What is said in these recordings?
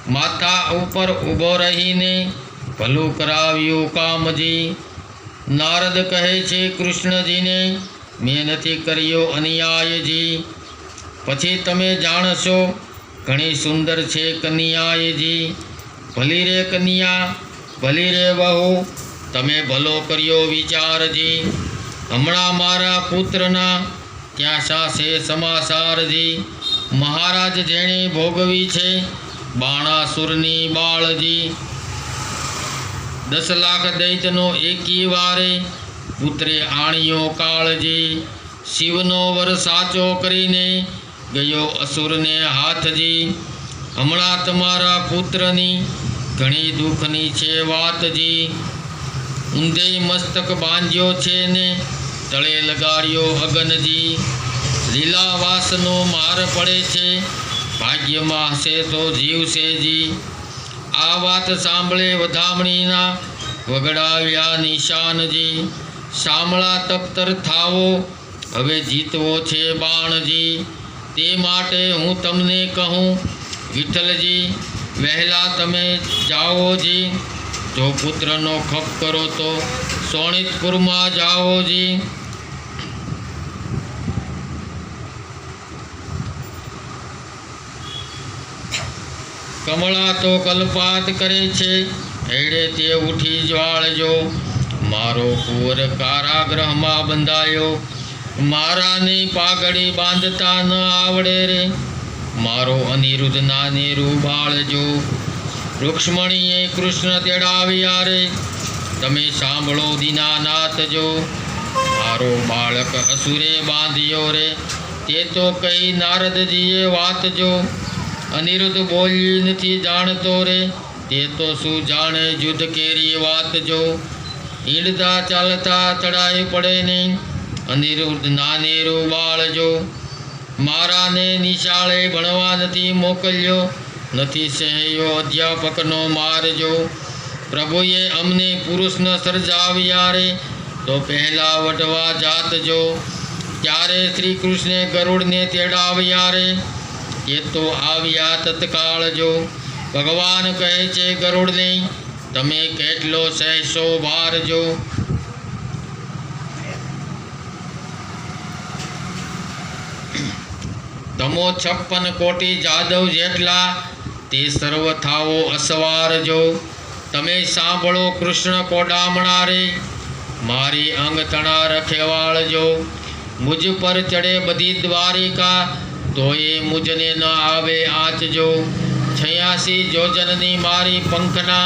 माथा ऊपर ऊभो रहीने भलू कराव्यू कामजी। नारद कहे छे कृष्णजी ने मैं नथी कर्यो अन्यायजी। पछी तमे जाणशो घणी सुंदर छे कन्यायजी। भली रे कन्या भली रे बहू तमे भलो कर्यो विचारजी। हमणा मारा पुत्रना क्या सासे समाचारजी। महाराज जेणे भोगवी छे बाणासुरनी बाळजी। 10 लाख दैत्यनो एकी वारे पुत्रे आणियो काळजी। शिवनो वर साचो करीने गयो असुरने हाथजी। हमणा तमारा पुत्रनी घणी दुखनी छे वातजी। ऊंधे मस्तक बांध्यो छे ने तळे लगाड्यो अगनजी। લીલાવાસનો માર પડે છે ભાગ્યમાં હશે તો જીવશે જી। આ વાત સાંભળે વધામણીના વગડાવ્યા નિશાનજી। શામળા તપ્તર થાવો હવે જીતવો છે બાણજી। તે માટે હું તમને કહું વિઠ્ઠલજી વહેલા તમે જાઓ જી। જો પુત્રનો ખપ કરો તો સોણિતપુરમાં જાઓ જી। कमला तो कल्पात करे छे एड़े ते उठी ज्वाळजो। मारो कुंवर कारागृह में बंधायो। मारा ने पागड़ी बांधता न आवड़े रे। मारो अनिरुद्ध नानेरू बाळजो। रुक्ष्मणीए कृष्ण तेड़ाव्या रे तमे सांभळो दीनानाथ जो। मारो बाळक असुरे बांध्यो रे ते तो कई नारदजीए वात जो। अनिरुद्ध बोली नथी जाणतो रे ते तो शू जाणे युद्ध केरी वात जो। हींडता चालता चढ़ाई पड़े ने अनिरुद्ध नानेरू बाळजो। मारा ने निशाळे भणवा नथी मोकल्यो नथी सहयो अध्यापकनो मारजो। प्रभुए अमने पुरुष न सर्जाव्या रे तो पहला वटवा जातजो। त्यारे श्री कृष्णे गरुड़ ने तेड़ाव्या रे ये तो आव्या तत्काल जो। भगवान कहे छे गरुड़ ने तमे केटलो सहसो भार जो। तमो 56 कोटी जादव जेटला ते सर्व थावो असवार जो। तमे सांभळो कृष्ण कोडामणा रे मारी अंग तणा रखेवाळ जो। मुझ पर चढ़े बधी द्वारिका तो ये मुझने न आवे आच जो। 86 जोजननी मारी पंखना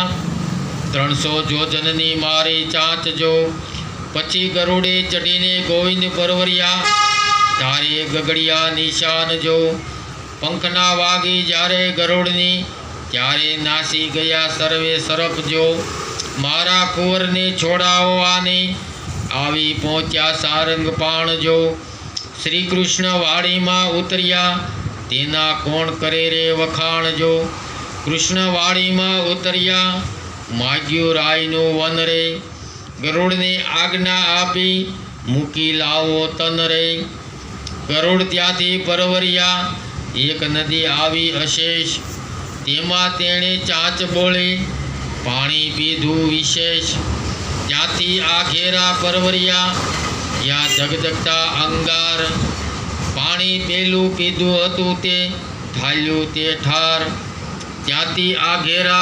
300 जोजननी मारी चाच जो। पछी गरुड़े चढ़ीने गोविंद परवरिया धारे गगड़िया निशान जो। पंखना वागी जारे गरुड़नी त्यारे नासी गया सर्वे सरप जो। मारा कुंवर ने छोड़ाओ आने आवी पहुंचा सारंग पाण जो। श्री कृष्ण वाड़ी में उतरिया तेना कोण करे रे वखाण जो। कृष्ण वाड़ी में उतरिया माग्यू रायनु वन रे। गरुड़ ने आज्ञा आपी मूकी लावो तन रे। गरुड़ त्याथी परवरिया एक नदी आवी अशेष तेमा तेणे चाच बोले पाणी पीधु विशेष। त्याथी आ घेरा परवरिया या जगजगता अंगार पाणी पेलू पीधु हतु ते थाल्यू ते ठार। त्याथी आ घेरा